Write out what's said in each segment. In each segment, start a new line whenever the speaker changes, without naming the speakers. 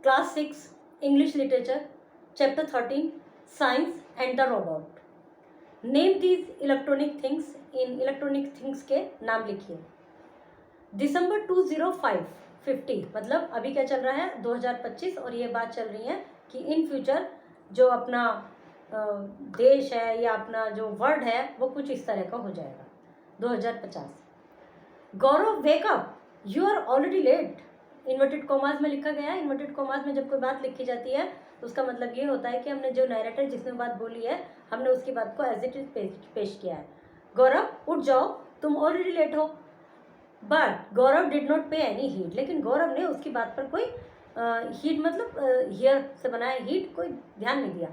Class 6 English literature, chapter 13 science and the robot. Name these electronic things, in electronic things के नाम लिखिए। दिसंबर 2050 मतलब अभी क्या चल रहा है 2025, और ये बात चल रही है कि इन फ्यूचर जो अपना देश है या अपना जो वर्ल्ड है वो कुछ इस तरह का हो जाएगा 2050। Gaurav wake up, you are already late. Inverted commas में लिखा गया है। इन्वर्टेड कॉमास में जब कोई बात लिखी जाती है तो उसका मतलब ये होता है कि हमने जो नैरेटर जिसने बात बोली है हमने उसकी बात को एज इट इज पेश किया है। गौरव उठ जाओ, तुम ऑलरेडी लेट हो। बट गौरव डिड नॉट पे एनी हीट, लेकिन गौरव ने उसकी बात पर कोई हीट मतलब हियर से बनाया हीट, कोई ध्यान नहीं दिया।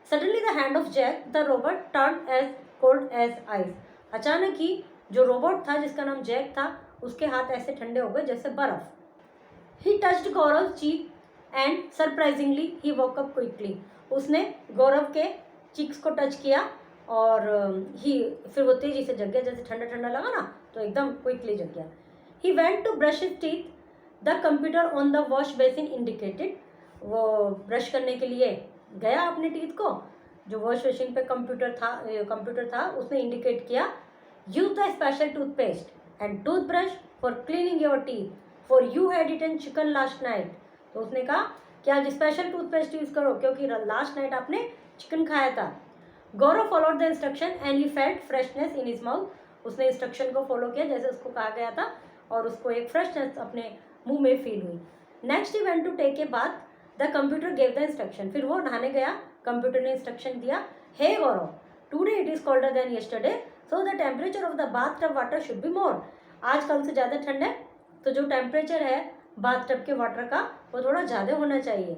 Suddenly the hand of Jack the robot turn as cold as ice. अचानक ही जो रोबोट था जिसका नाम जैक था उसके हाथ ऐसे ठंडे हो गए जैसे बर्फ। ही touched Gaurav cheek and surprisingly he walk up quickly. उसने गौरव के चीक्स को टच किया और फिर वो तेजी से जग गया, जैसे ठंडा ठंडा लगा ना तो एकदम क्विकली जग गया। He went to brush his teeth, the computer on the wash basin indicated. वो ब्रश करने के लिए गया अपने टीथ को, जो वॉश बेसिन पे कंप्यूटर था उसने इंडिकेट किया, use the special toothpaste and toothbrush for cleaning your teeth, for you had eaten chicken last night. तो उसने कहा कि आज स्पेशल टूथपेस्ट यूज करो क्योंकि लास्ट नाइट आपने चिकन खाया था। Gaurav followed the instruction and he felt freshness in his mouth. उसने इंस्ट्रक्शन को फॉलो किया जैसे उसको कहा गया था और उसको एक फ्रेशनेस अपने मुंह में फील हुई। Next he went to take a bath, the computer gave the instruction. फिर वो नहाने गया, कंप्यूटर ने इंस्ट्रक्शन दिया, hey Gaurav today it is colder than yesterday so the temperature of the bath tub water should be more. आज कल से ज़्यादा ठंड है तो जो टेम्परेचर है बाथ टब के वाटर का वो थोड़ा ज़्यादा होना चाहिए।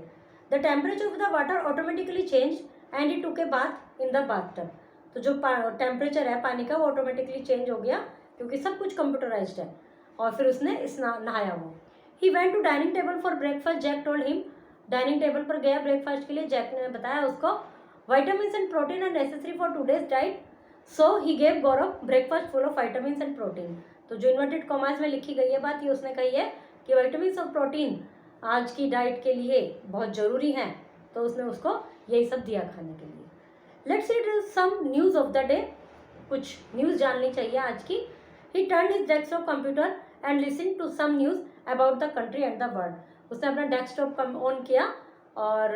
The temperature of the water automatically change and he took a bath in the bath tub. तो जो टेम्परेचर है पानी का वो ऑटोमेटिकली चेंज हो गया क्योंकि सब कुछ कंप्यूटराइज्ड है। और फिर उसने नहाया वो। He went to dining table for breakfast, Jack told him. Dining table पर गया ब्रेकफास्ट के लिए, जैक ने बताया उसको vitamins and protein are necessary for today's diet, so he gave Gaurav breakfast full of vitamins and protein. तो जो inverted commas में लिखी गई है बात ये उसने कही है कि विटामिन्स और प्रोटीन आज की डाइट के लिए बहुत ज़रूरी हैं, तो उसने उसको यही सब दिया खाने के लिए। Let's read some news of the day. कुछ न्यूज़ जाननी चाहिए आज की। He turn his desktop computer and listen to some news about the country and the world. उसने अपना डेस्कटॉप ऑन किया और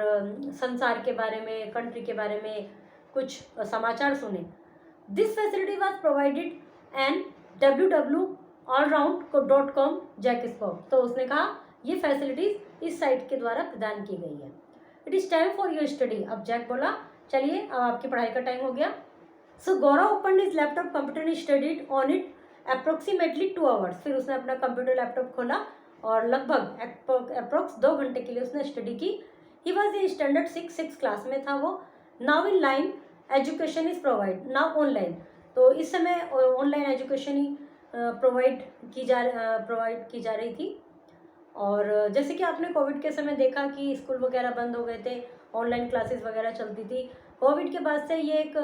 संसार के बारे में, कंट्री के बारे में कुछ समाचार सुने। This facility was provided and www.allround.com Jack spoke. तो उसने कहा ये फैसिलिटीज इस साइट के द्वारा प्रदान की गई है। It is time for your study. अब जैक बोला चलिए अब आपकी पढ़ाई का टाइम हो गया। So Gaurav open his laptop computer and studied on it approximately 2 hours. फिर उसने अपना कंप्यूटर लैपटॉप खोला और लगभग अप्रोक्स 2 घंटे के लिए उसने स्टडी की। He was in standard 6 class में था वो। Now in line education is provide, now online. तो इस समय ऑनलाइन एजुकेशन ही प्रोवाइड की जा रही थी। और जैसे कि आपने कोविड के समय देखा कि स्कूल वगैरह बंद हो गए थे, ऑनलाइन क्लासेस वगैरह चलती थी। कोविड के बाद से ये एक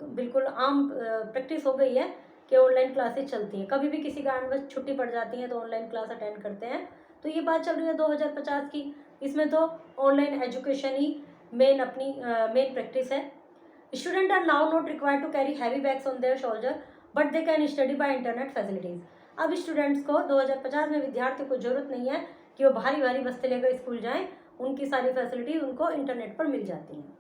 बिल्कुल आम प्रैक्टिस हो गई है कि ऑनलाइन क्लासेस चलती हैं। कभी भी किसी कारणवश छुट्टी पड़ जाती है तो ऑनलाइन क्लास अटेंड करते हैं। तो ये बात चल रही है 2050 की। इसमें तो ऑनलाइन एजुकेशन ही मेन प्रैक्टिस है। Student are now not required to carry heavy bags on their shoulder but they can study by internet facilities. अब स्टूडेंट्स को 2050 में विद्यार्थियों को जरूरत नहीं है कि वो भारी भारी बस्ते लेकर स्कूल जाएं, उनकी सारी फैसिलिटीज उनको इंटरनेट पर मिल जाती हैं।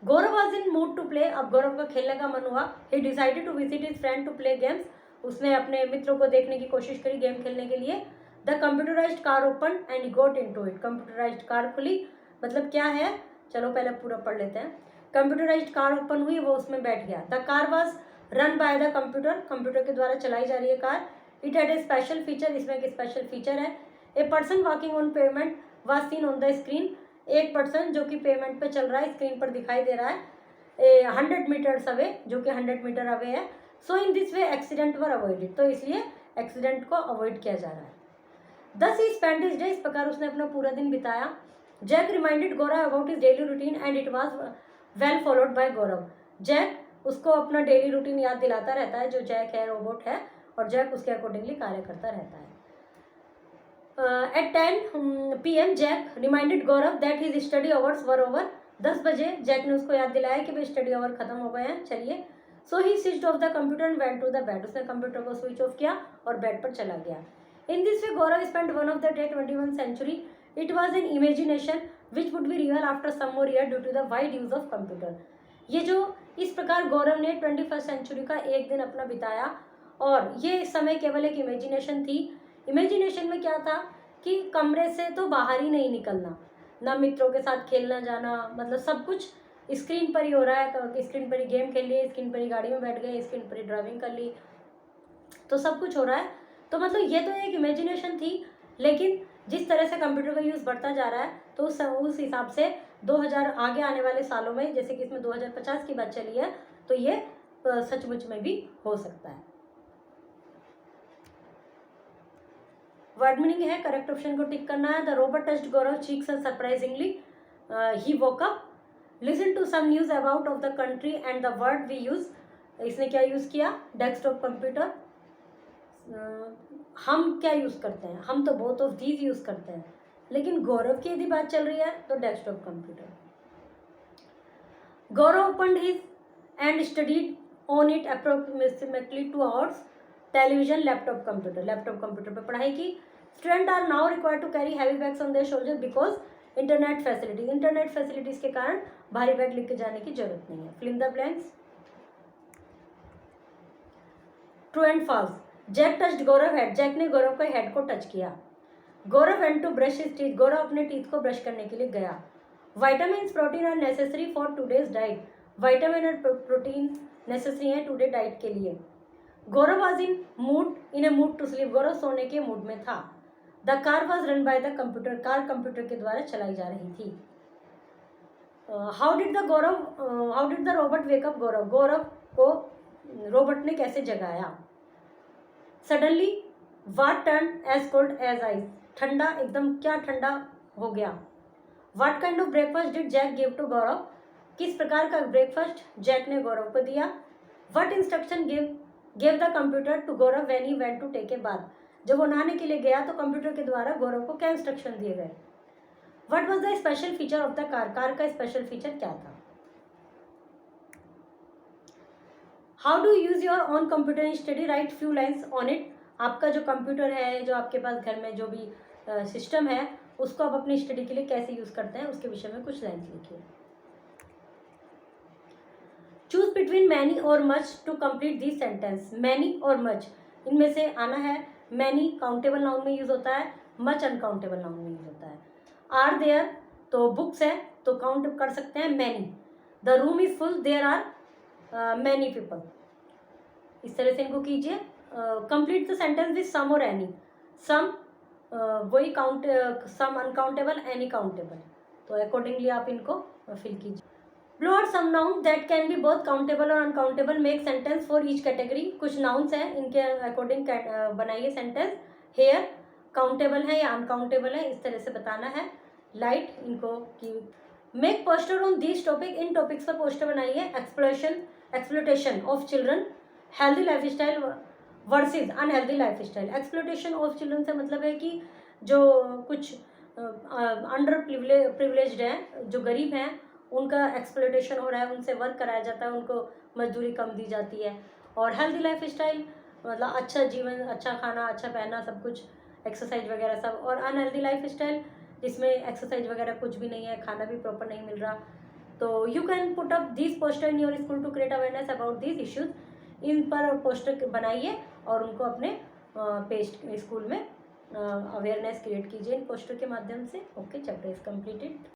Gaurav was in mood to play. अब गौरव का खेलने का मन हुआ। He decided to visit his friend to play games. उसने अपने मित्रों को देखने की कोशिश करी गेम खेलने के लिए। The computerised car open and he got into it. Computerised car खुली मतलब क्या है, चलो पहले पूरा पढ़ लेते हैं। कंप्यूटराइज्ड कार ओपन हुई, वो उसमें बैठ गया। The car was run by the computer. Computer के द्वारा चलाई जा रही है car. It had a special feature. इसमें एक स्पेशल फीचर है। A person walking on payment was seen on the screen. एक पर्सन जो कि पेमेंट पे चल रहा है स्क्रीन पर दिखाई दे रहा है। 100 मीटर्स अवे, जो कि 100 मीटर अवे है। So in this way accident were avoided. तो इसलिए एक्सीडेंट को अवॉइड किया जा रहा है। दस ही स्पेंड हिज डे। इस प्रकार उसने अपना पूरा दिन बिताया। Jack reminded Gaurav about his daily routine and it was well followed by Gaurav. Jack उसको अपना डेली रूटीन याद दिलाता रहता है। जो जैक है रोबोट है और जैक उसके अकॉर्डिंगली कार्य करता रहता है। At 10 PM Jack reminded Gaurav that his study hours were over. 10 बजे जैक ने उसको याद दिलाया कि भाई स्टडी आवर खत्म हो गए हैं, चलिए. So he switched off the computer and went to the bed. उसने कंप्यूटर को स्विच ऑफ किया और बेड पर चला गया. In this way Gaurav spend one of the day 21st century. It was an imagination which would be real after some more year due to the wide use of computer. ये जो इस प्रकार गौरव ने 21st century का एक दिन अपना बिताया, और ये समय केवल एक इमेजिनेशन थी. इमेजिनेशन में क्या था कि कमरे से तो बाहर ही नहीं निकलना, ना मित्रों के साथ खेलना जाना, मतलब सब कुछ स्क्रीन पर ही हो रहा है. स्क्रीन पर ही गेम खेल लिए, स्क्रीन पर ही गाड़ी में बैठ गए, स्क्रीन पर ही ड्राइविंग कर ली, तो सब कुछ हो रहा है. तो मतलब ये तो एक इमेजिनेशन थी, लेकिन जिस तरह से कंप्यूटर का यूज़ बढ़ता जा रहा है तो उस हिसाब से 2000 आगे आने वाले सालों में, जैसे कि इसमें 2050 की बात चली है, तो ये सचमुच में भी हो सकता है. वर्ड मीनिंग है, करेक्ट ऑप्शन को टिक करना है. The robot touched Gaurav cheeks surprisingly. He woke up. Listen to some news about of the country and the word we use. इसने क्या यूज किया? Desktop computer. हम क्या यूज करते हैं? हम तो बोथ ऑफ दीज यूज करते हैं, लेकिन गौरव की यदि बात चल रही है तो desktop computer. Gaurav opened his and studied on it approximately 2 hours. Television, laptop computer. Laptop computer पर पढ़ाई की. Student are now required to carry heavy bags on their shoulder because internet facilities. Internet facilities के कारण भारी bag लेके जाने की जरूरत नहीं है. Fill in the blanks. True and false. Jack touched Gaurav head. Jack ने गौरव के हेड को टच किया. Gaurav went to brush his teeth. Gaurav अपने टीथ को ब्रश करने के लिए गया. Vitamin protein are necessary for today's diet. Vitamin और प्रोटीन नेसेसरी है टुडे डाइट के लिए. Gaurav was in a mood to sleep. Gaurav सोने के मूड में था. The car was run by the computer. Car computer के द्वारा चलाई जा रही थी. How did the robot wake up Gaurav. Gaurav को रोबोट ने कैसे जगाया. Suddenly what turn as cold as ice. ठंडा, एकदम क्या ठंडा हो गया. What kind of breakfast did Jack give to Gaurav. किस प्रकार का ब्रेकफास्ट जैक ने गौरव को दिया. What instruction gave the computer to Gaurav when he went to take a bath. जब वो नहाने के लिए गया तो कंप्यूटर के द्वारा गौरव को क्या इंस्ट्रक्शन दिए गए. What was the special feature of the car. Car का स्पेशल फीचर क्या था. How do use your on computer in study. Right few lines on it. आपका जो कंप्यूटर है, जो आपके पास घर में जो भी सिस्टम है, उसको आप अपनी स्टडी के लिए कैसे यूज करते हैं, उसके विषय में कुछ लाइन्स लिखिए. Choose between many or much to complete this sentence. Many or much, इनमें से आना है. मैनी काउंटेबल नाउन में यूज होता है, मच अनकाउंटेबल नाउन में यूज होता है. आर देयर, तो बुक्स है तो काउंट कर सकते हैं many. The room is full, there are many people. इस तरह से इनको कीजिए. Complete the sentence with some और एनी. सम वही count, some uncountable, any countable. तो अकॉर्डिंगली आप इनको फिल कीजिए. Below are some noun that can be both countable और uncountable. Make sentence for each category. कुछ नाउन्स हैं, इनके अकॉर्डिंग बनाइए सेंटेंस. हेयर काउंटेबल है या अनकाउंटेबल है, इस तरह से बताना है. लाइट, इनको की. Make poster on this topic. In topics पर पोस्टर बनाइए. Exploitation of children. Healthy life style versus unhealthy life style. Exploitation of children से मतलब है कि जो कुछ अंडर प्रिविलेज्ड हैं, जो गरीब हैं, उनका एक्सप्लोटेशन हो रहा है, उनसे वर्क कराया जाता है, उनको मजदूरी कम दी जाती है. और हेल्दी लाइफ स्टाइल मतलब अच्छा जीवन, अच्छा खाना, अच्छा पहनना, सब कुछ, एक्सरसाइज वगैरह सब. और अनहेल्दी लाइफ स्टाइल जिसमें एक्सरसाइज वगैरह कुछ भी नहीं है, खाना भी प्रॉपर नहीं मिल रहा. तो you can put up this poster in your school to create awareness about this issues. इन पर पोस्टर बनाइए और उनको अपने पेज स्कूल में अवेयरनेस क्रिएट कीजिए इन पोस्टर के माध्यम से. Okay, chapter is completed.